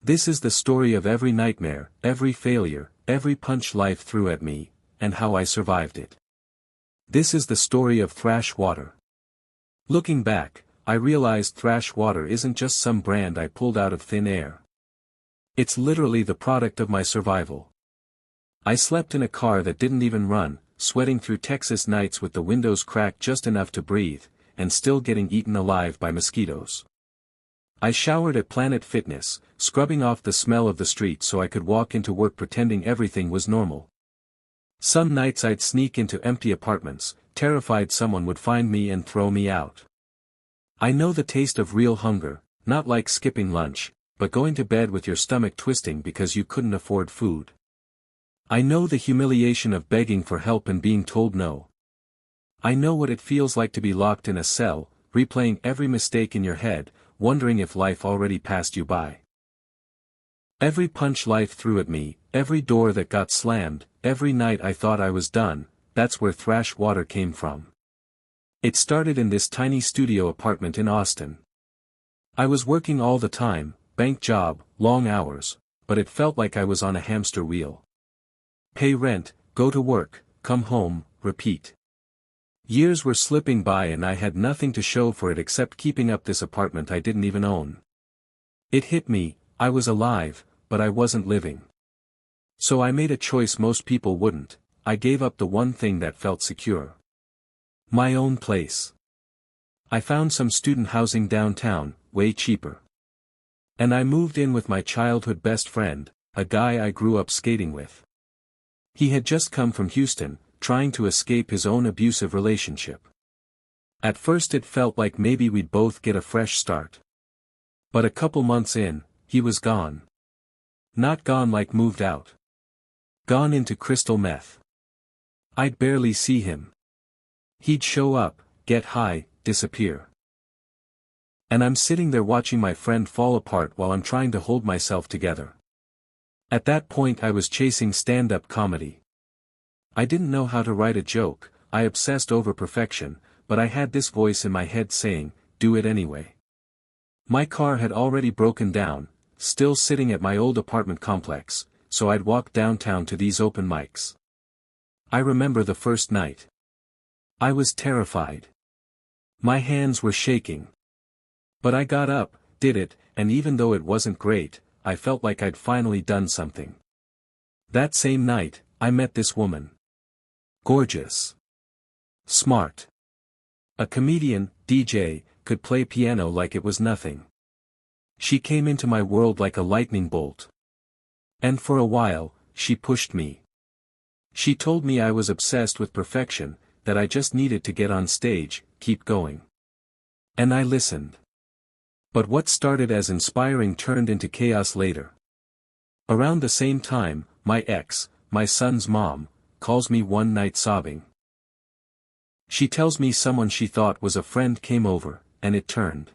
This is the story of every nightmare, every failure, every punch life threw at me, and how I survived it. This is the story of Thrash water. Looking back, I realized Thrash water isn't just some brand I pulled out of thin air. It's literally the product of my survival. I slept in a car that didn't even run, sweating through Texas nights with the windows cracked just enough to breathe, and still getting eaten alive by mosquitoes. I showered at Planet Fitness, scrubbing off the smell of the street so I could walk into work pretending everything was normal. Some nights I'd sneak into empty apartments, terrified someone would find me and throw me out. I know the taste of real hunger, not like skipping lunch, but going to bed with your stomach twisting because you couldn't afford food. I know the humiliation of begging for help and being told no. I know what it feels like to be locked in a cell, replaying every mistake in your head, wondering if life already passed you by. Every punch life threw at me, every door that got slammed, every night I thought I was done, that's where Thrash water came from. It started in this tiny studio apartment in Austin. I was working all the time, bank job, long hours, but it felt like I was on a hamster wheel. Pay rent, go to work, come home, repeat. Years were slipping by and I had nothing to show for it except keeping up this apartment I didn't even own. It hit me, I was alive, but I wasn't living. So I made a choice most people wouldn't, I gave up the one thing that felt secure. My own place. I found some student housing downtown, way cheaper. And I moved in with my childhood best friend, a guy I grew up skating with. He had just come from Houston, trying to escape his own abusive relationship. At first it felt like maybe we'd both get a fresh start. But a couple months in, he was gone. Not gone like moved out. Gone into crystal meth. I'd barely see him. He'd show up, get high, disappear. And I'm sitting there watching my friend fall apart while I'm trying to hold myself together. At that point I was chasing stand-up comedy. I didn't know how to write a joke, I obsessed over perfection, but I had this voice in my head saying, do it anyway. My car had already broken down, still sitting at my old apartment complex, so I'd walk downtown to these open mics. I remember the first night. I was terrified. My hands were shaking. But I got up, did it, and even though it wasn't great, I felt like I'd finally done something. That same night, I met this woman. Gorgeous. Smart. A comedian, DJ, could play piano like it was nothing. She came into my world like a lightning bolt. And for a while, she pushed me. She told me I was obsessed with perfection, that I just needed to get on stage, keep going. And I listened. But what started as inspiring turned into chaos later. Around the same time, my ex, my son's mom, calls me one night sobbing. She tells me someone she thought was a friend came over, and it turned